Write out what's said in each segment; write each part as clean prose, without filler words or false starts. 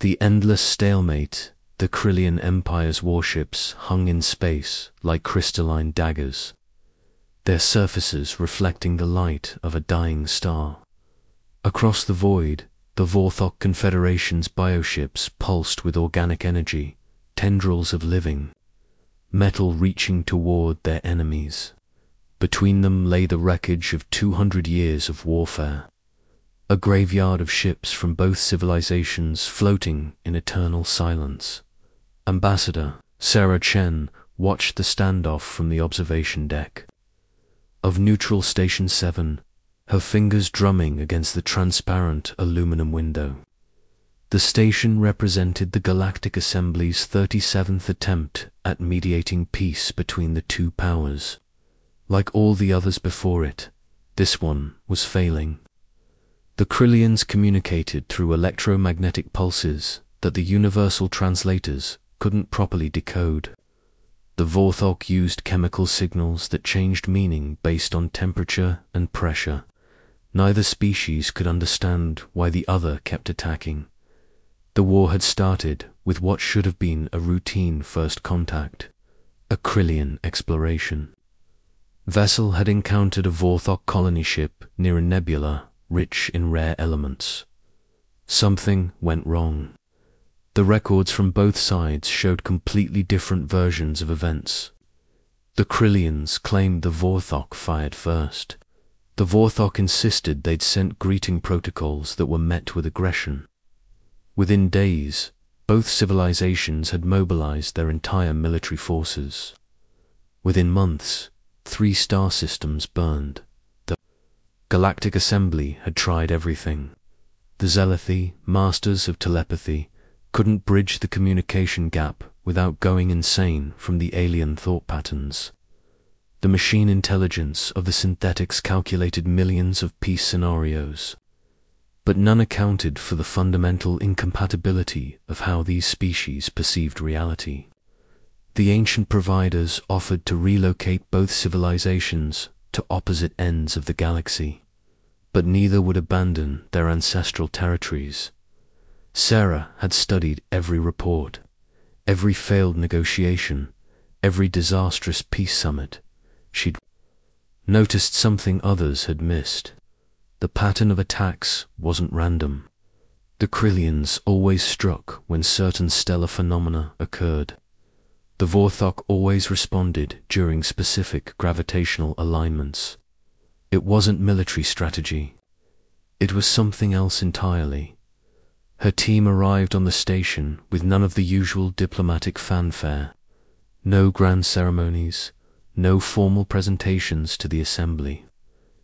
The endless stalemate, the Krillian Empire's warships hung in space like crystalline daggers, their surfaces reflecting the light of a dying star. Across the void, the Vorthok Confederation's bioships pulsed with organic energy, tendrils of living, metal reaching toward their enemies. Between them lay the wreckage of 200 years of warfare, a graveyard of ships from both civilizations floating in eternal silence. Ambassador Sarah Chen watched the standoff from the observation deck of Neutral Station 7, her fingers drumming against the transparent aluminum window. The station represented the Galactic Assembly's 37th attempt at mediating peace between the two powers. Like all the others before it, this one was failing. The Krillians communicated through electromagnetic pulses that the universal translators couldn't properly decode. The Vorthok used chemical signals that changed meaning based on temperature and pressure. Neither species could understand why the other kept attacking. The war had started with what should have been a routine first contact, a Krillian exploration. Vessel had encountered a Vorthok colony ship near a nebula rich in rare elements. Something went wrong. The records from both sides showed completely different versions of events. The Krillians claimed the Vorthok fired first. The Vorthok insisted they'd sent greeting protocols that were met with aggression. Within days, both civilizations had mobilized their entire military forces. Within months, 3 star systems burned. The Galactic Assembly had tried everything. The Zealothi, masters of telepathy, couldn't bridge the communication gap without going insane from the alien thought patterns. The machine intelligence of the synthetics calculated millions of peace scenarios, but none accounted for the fundamental incompatibility of how these species perceived reality. The ancient providers offered to relocate both civilizations to opposite ends of the galaxy, but neither would abandon their ancestral territories. Sarah had studied every report, every failed negotiation, every disastrous peace summit. She'd noticed something others had missed. The pattern of attacks wasn't random. The Krillians always struck when certain stellar phenomena occurred. The Vorthok always responded during specific gravitational alignments. It wasn't military strategy. It was something else entirely. Her team arrived on the station with none of the usual diplomatic fanfare. No grand ceremonies, no formal presentations to the assembly.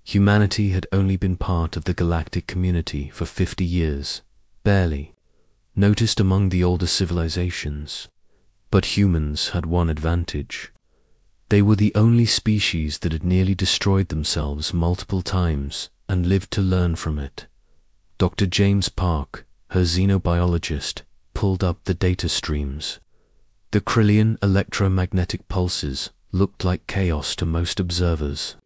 Humanity had only been part of the galactic community for 50 years, barely noticed among the older civilizations. But humans had one advantage. They were the only species that had nearly destroyed themselves multiple times and lived to learn from it. Dr. James Park, her xenobiologist, pulled up the data streams. The Krillian electromagnetic pulses looked like chaos to most observers.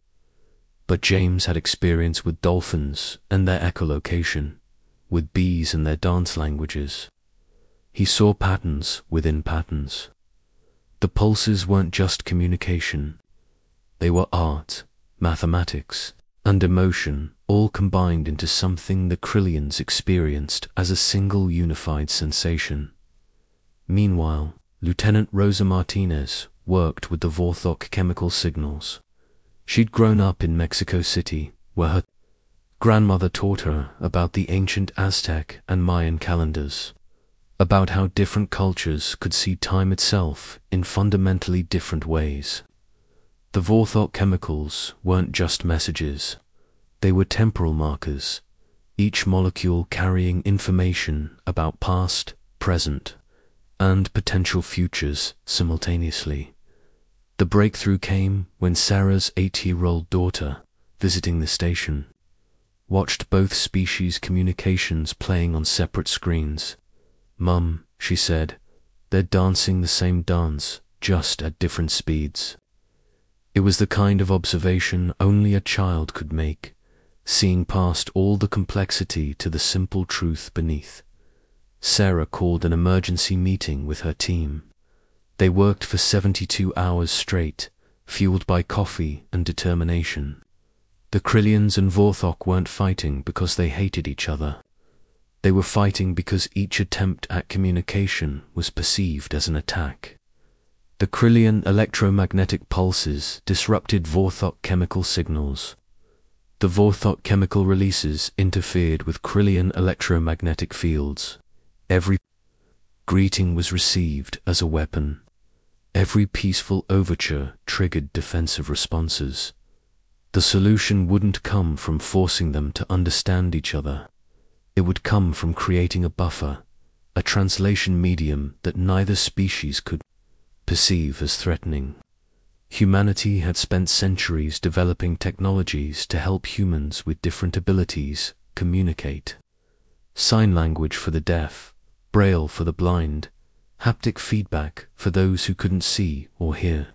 But James had experience with dolphins and their echolocation, with bees and their dance languages. He saw patterns within patterns. The pulses weren't just communication. They were art, mathematics, and emotion, all combined into something the Krillians experienced as a single unified sensation. Meanwhile, Lieutenant Rosa Martinez worked with the Vorthok chemical signals. She'd grown up in Mexico City, where her grandmother taught her about the ancient Aztec and Mayan calendars, about how different cultures could see time itself in fundamentally different ways. The Vorthok chemicals weren't just messages. They were temporal markers, each molecule carrying information about past, present, and potential futures simultaneously. The breakthrough came when Sarah's 8-year-old daughter, visiting the station, watched both species' communications playing on separate screens. "Mum," she said, "they're dancing the same dance, just at different speeds." It was the kind of observation only a child could make, seeing past all the complexity to the simple truth beneath. Sarah called an emergency meeting with her team. They worked for 72 hours straight, fueled by coffee and determination. The Krillians and Vorthok weren't fighting because they hated each other. They were fighting because each attempt at communication was perceived as an attack. The Krillian electromagnetic pulses disrupted Vorthok chemical signals. The Vorthok chemical releases interfered with Krillian electromagnetic fields. Every greeting was received as a weapon. Every peaceful overture triggered defensive responses. The solution wouldn't come from forcing them to understand each other. It would come from creating a buffer, a translation medium that neither species could perceive as threatening. Humanity had spent centuries developing technologies to help humans with different abilities communicate. Sign language for the deaf, Braille for the blind, haptic feedback for those who couldn't see or hear.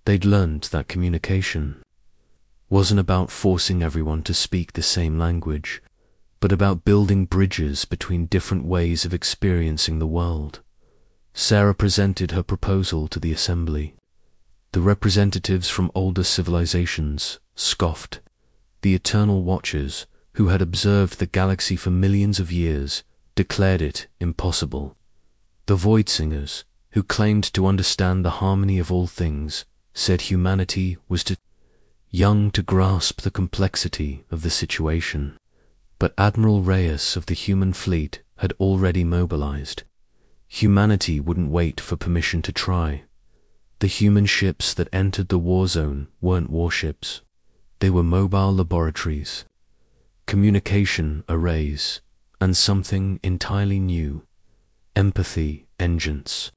They'd learned that communication wasn't about forcing everyone to speak the same language, but about building bridges between different ways of experiencing the world. Sarah presented her proposal to the assembly. The representatives from older civilizations scoffed. The Eternal Watchers, who had observed the galaxy for millions of years, declared it impossible. The Void Singers, who claimed to understand the harmony of all things, said humanity was too young to grasp the complexity of the situation. But Admiral Reyes of the human fleet had already mobilized. Humanity wouldn't wait for permission to try. The human ships that entered the war zone weren't warships. They were mobile laboratories, communication arrays, and something entirely new, empathy engines.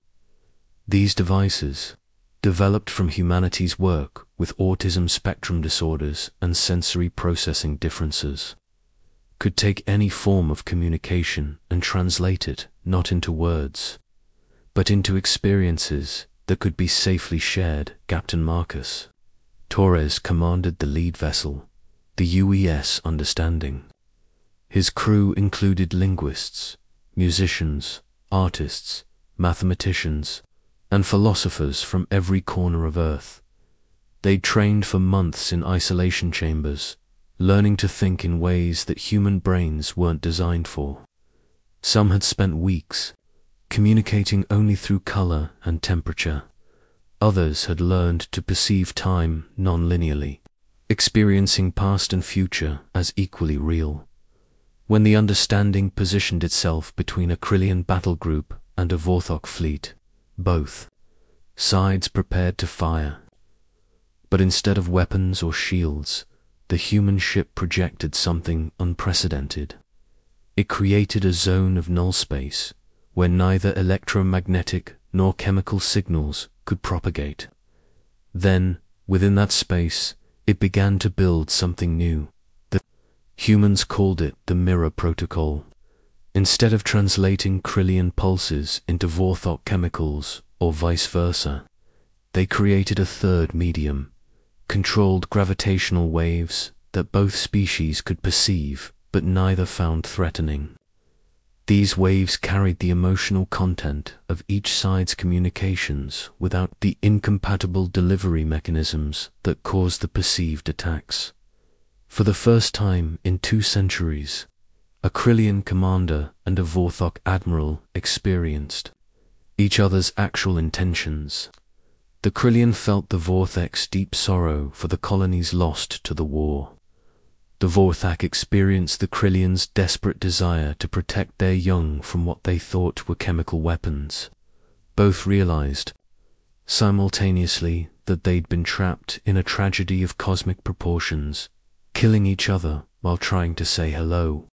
These devices, developed from humanity's work with autism spectrum disorders and sensory processing differences, could take any form of communication and translate it not into words, but into experiences that could be safely shared. Captain Marcus Torres commanded the lead vessel, the UES Understanding. His crew included linguists, musicians, artists, mathematicians, and philosophers from every corner of Earth. They'd trained for months in isolation chambers, learning to think in ways that human brains weren't designed for. Some had spent weeks communicating only through color and temperature. Others had learned to perceive time non-linearly, experiencing past and future as equally real. When the Understanding positioned itself between a Krillian battle group and a Vorthok fleet, both sides prepared to fire. But instead of weapons or shields, the human ship projected something unprecedented. It created a zone of null space where neither electromagnetic nor chemical signals could propagate. Then, within that space, it began to build something new. The humans called it the Mirror Protocol. Instead of translating Krillian pulses into Vorthok chemicals, or vice versa, they created a third medium, controlled gravitational waves that both species could perceive but neither found threatening. These waves carried the emotional content of each side's communications without the incompatible delivery mechanisms that caused the perceived attacks. For the first time in 2 centuries, a Krillian commander and a Vorthok admiral experienced each other's actual intentions. The Krillian felt the Vorthok's deep sorrow for the colonies lost to the war. The Vorthok experienced the Krillians' desperate desire to protect their young from what they thought were chemical weapons. Both realized, simultaneously, that they'd been trapped in a tragedy of cosmic proportions, killing each other while trying to say hello.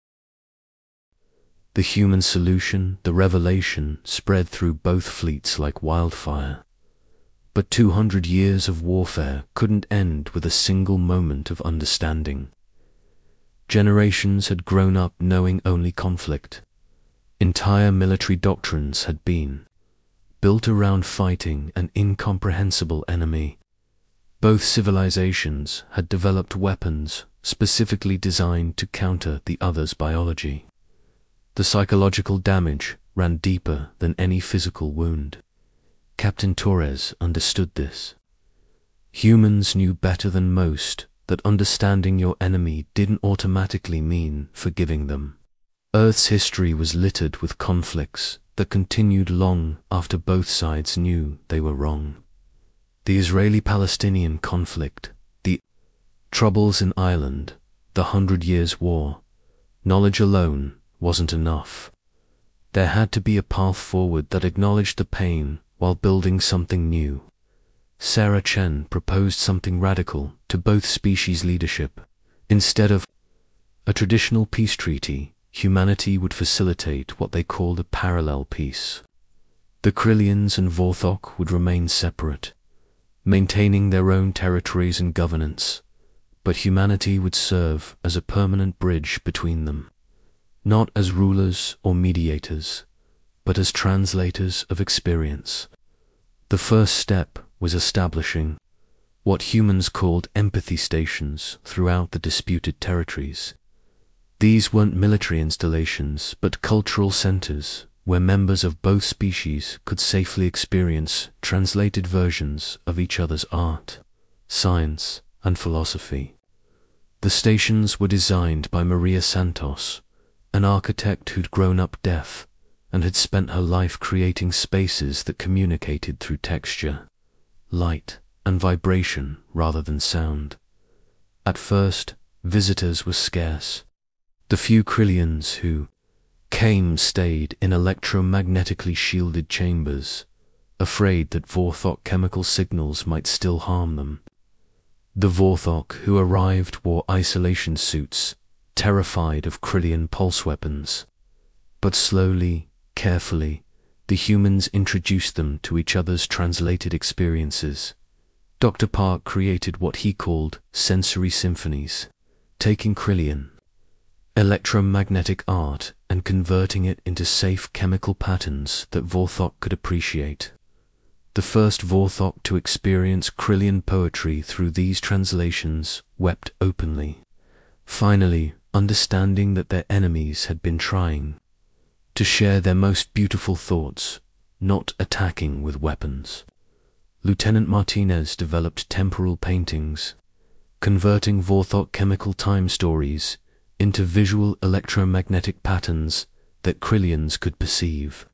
The human solution, the revelation, spread through both fleets like wildfire. But 200 years of warfare couldn't end with a single moment of understanding. Generations had grown up knowing only conflict. Entire military doctrines had been built around fighting an incomprehensible enemy. Both civilizations had developed weapons specifically designed to counter the other's biology. The psychological damage ran deeper than any physical wound. Captain Torres understood this. Humans knew better than most that understanding your enemy didn't automatically mean forgiving them. Earth's history was littered with conflicts that continued long after both sides knew they were wrong. The Israeli-Palestinian conflict, the troubles in Ireland, the 100 Years' War. Knowledge alone wasn't enough. There had to be a path forward that acknowledged the pain while building something new. Sarah Chen proposed something radical to both species leadership. Instead of a traditional peace treaty, humanity would facilitate what they called a parallel peace. The Krillians and Vorthok would remain separate, maintaining their own territories and governance, but humanity would serve as a permanent bridge between them, not as rulers or mediators, but as translators of experience. The first step was establishing what humans called empathy stations throughout the disputed territories. These weren't military installations, but cultural centers where members of both species could safely experience translated versions of each other's art, science, and philosophy. The stations were designed by Maria Santos, an architect who'd grown up deaf and had spent her life creating spaces that communicated through texture, light, and vibration rather than sound. At first, visitors were scarce. The few Krillians who came stayed in electromagnetically shielded chambers, afraid that Vorthok chemical signals might still harm them. The Vorthok who arrived wore isolation suits, terrified of Krillian pulse weapons. But slowly, carefully, the humans introduced them to each other's translated experiences. Dr. Park created what he called sensory symphonies, taking Krillian electromagnetic art and converting it into safe chemical patterns that Vorthok could appreciate. The first Vorthok to experience Krillian poetry through these translations wept openly, finally understanding that their enemies had been trying to share their most beautiful thoughts, not attacking with weapons. Lieutenant Martinez developed temporal paintings, converting Vorthok chemical time stories into visual electromagnetic patterns that Krillians could perceive.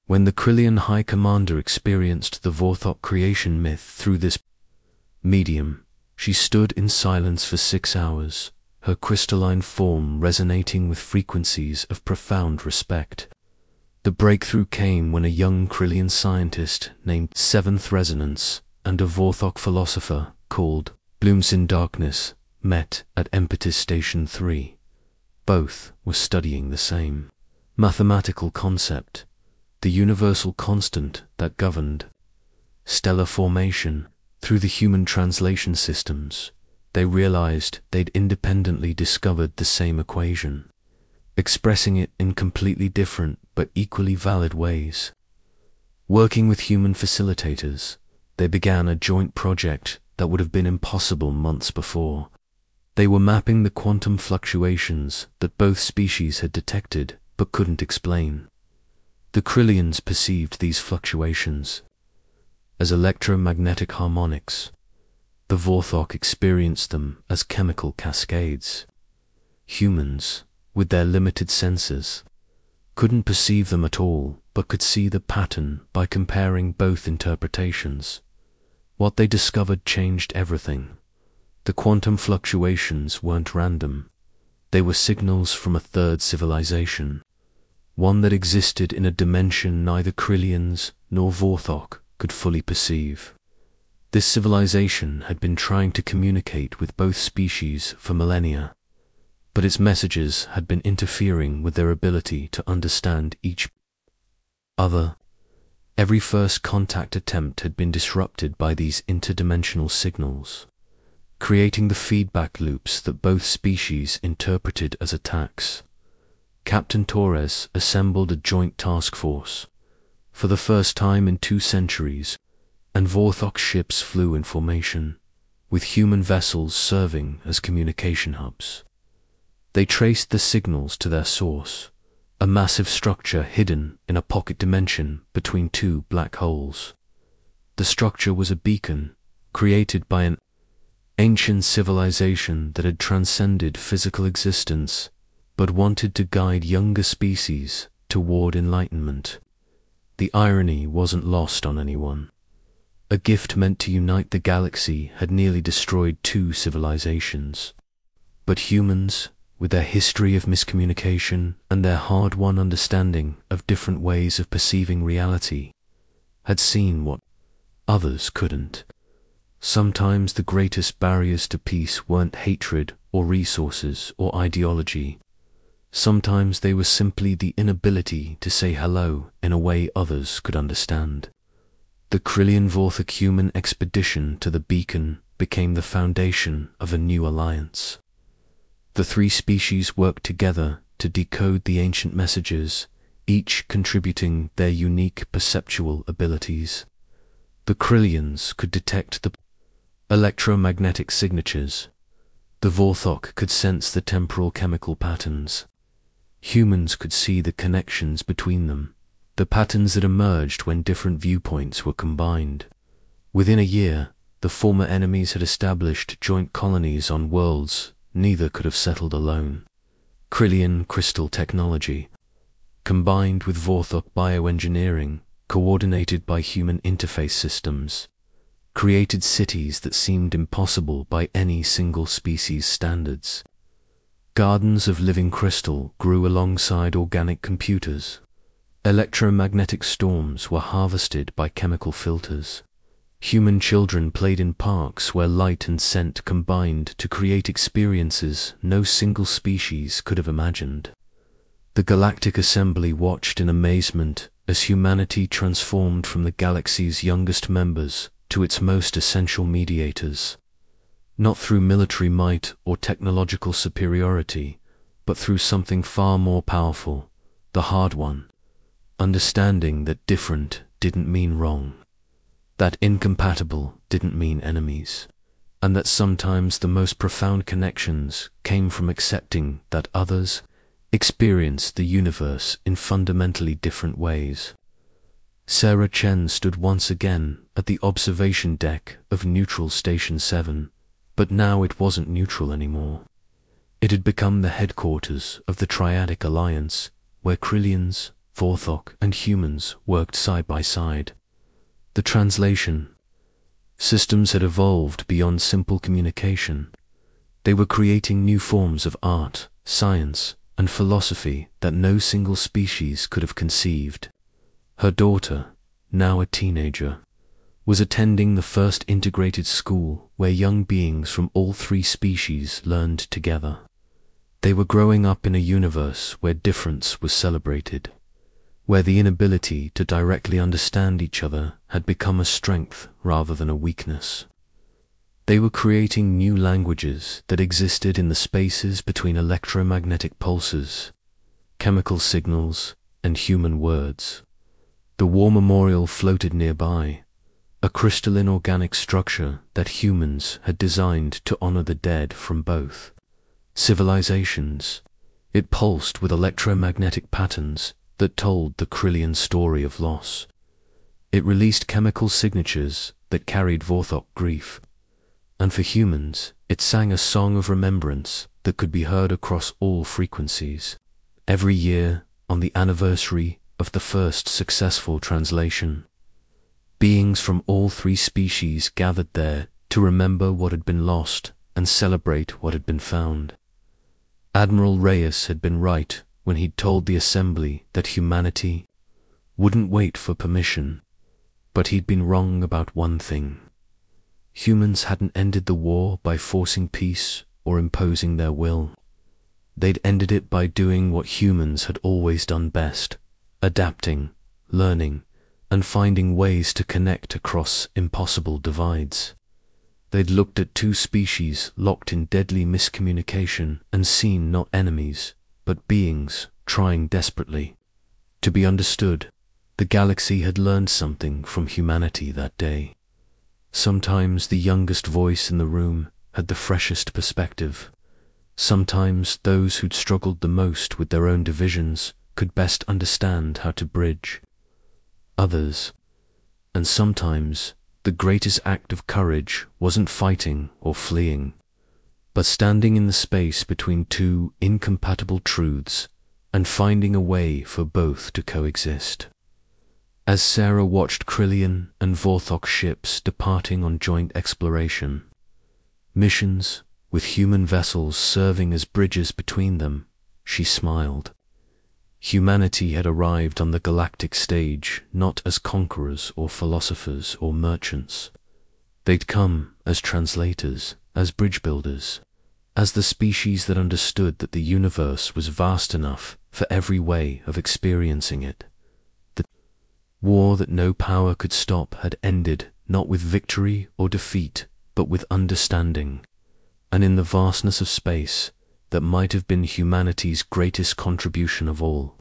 When the Krillian High Commander experienced the Vorthok creation myth through this medium, she stood in silence for 6 hours, her crystalline form resonating with frequencies of profound respect. The breakthrough came when a young Krillian scientist named Seventh Resonance and a Vorthok philosopher called Blooms in Darkness met at Empathy Station 3. Both were studying the same mathematical concept, the universal constant that governed stellar formation. Through the human translation systems, they realized they'd independently discovered the same equation, expressing it in completely different but equally valid ways. Working with human facilitators, they began a joint project that would have been impossible months before. They were mapping the quantum fluctuations that both species had detected but couldn't explain. The Krillians perceived these fluctuations as electromagnetic harmonics. The Vorthok experienced them as chemical cascades. Humans, with their limited senses, couldn't perceive them at all but could see the pattern by comparing both interpretations. What they discovered changed everything. The quantum fluctuations weren't random. They were signals from a third civilization, one that existed in a dimension neither Krillians nor Vorthok could fully perceive. This civilization had been trying to communicate with both species for millennia, but its messages had been interfering with their ability to understand each other. Every first contact attempt had been disrupted by these interdimensional signals, creating the feedback loops that both species interpreted as attacks. Captain Torres assembled a joint task force. For the first time in 2 centuries, and Vorthok ships flew in formation, with human vessels serving as communication hubs. They traced the signals to their source, a massive structure hidden in a pocket dimension between two black holes. The structure was a beacon created by an ancient civilization that had transcended physical existence but wanted to guide younger species toward enlightenment. The irony wasn't lost on anyone. A gift meant to unite the galaxy had nearly destroyed two civilizations. But humans, with their history of miscommunication and their hard-won understanding of different ways of perceiving reality, had seen what others couldn't. Sometimes the greatest barriers to peace weren't hatred or resources or ideology. Sometimes they were simply the inability to say hello in a way others could understand. The Krillian-Vorthok human expedition to the beacon became the foundation of a new alliance. The three species worked together to decode the ancient messages, each contributing their unique perceptual abilities. The Krillians could detect the electromagnetic signatures. The Vorthok could sense the temporal chemical patterns. Humans could see the connections between them, the patterns that emerged when different viewpoints were combined. Within a year, the former enemies had established joint colonies on worlds neither could have settled alone. Krillian crystal technology, combined with Vorthok bioengineering, coordinated by human interface systems, created cities that seemed impossible by any single species' standards. Gardens of living crystal grew alongside organic computers. Electromagnetic storms were harvested by chemical filters. Human children played in parks where light and scent combined to create experiences no single species could have imagined. The Galactic Assembly watched in amazement as humanity transformed from the galaxy's youngest members to its most essential mediators, not through military might or technological superiority, but through something far more powerful, the hard one, understanding that different didn't mean wrong, that incompatible didn't mean enemies, and that sometimes the most profound connections came from accepting that others experienced the universe in fundamentally different ways. Sarah Chen stood once again at the observation deck of Neutral Station 7, but now it wasn't neutral anymore. It had become the headquarters of the Triadic Alliance, where Krillians, Vorthok, and humans worked side by side. The translation systems had evolved beyond simple communication. They were creating new forms of art, science, and philosophy that no single species could have conceived. Her daughter, now a teenager, was attending the first integrated school where young beings from all three species learned together. They were growing up in a universe where difference was celebrated, where the inability to directly understand each other had become a strength rather than a weakness. They were creating new languages that existed in the spaces between electromagnetic pulses, chemical signals, and human words. The war memorial floated nearby, a crystalline organic structure that humans had designed to honor the dead from both civilizations. It pulsed with electromagnetic patterns that told the Krillian story of loss. It released chemical signatures that carried Vorthok grief. And for humans, it sang a song of remembrance that could be heard across all frequencies. Every year, on the anniversary of the first successful translation, beings from all three species gathered there to remember what had been lost and celebrate what had been found. Admiral Reyes had been right when he'd told the Assembly that humanity wouldn't wait for permission, but he'd been wrong about one thing. Humans hadn't ended the war by forcing peace or imposing their will. They'd ended it by doing what humans had always done best, adapting, learning, and finding ways to connect across impossible divides. They'd looked at two species locked in deadly miscommunication and seen not enemies, but beings trying desperately to be understood. The galaxy had learned something from humanity that day. Sometimes the youngest voice in the room had the freshest perspective. Sometimes those who'd struggled the most with their own divisions could best understand how to bridge others. And sometimes the greatest act of courage wasn't fighting or fleeing, but standing in the space between two incompatible truths and finding a way for both to coexist. As Sarah watched Krillian and Vorthok's ships departing on joint exploration missions, with human vessels serving as bridges between them, she smiled. Humanity had arrived on the galactic stage not as conquerors or philosophers or merchants. They'd come as translators, as bridge builders, as the species that understood that the universe was vast enough for every way of experiencing it. The war that no power could stop had ended not with victory or defeat, but with understanding, and in the vastness of space, that might have been humanity's greatest contribution of all.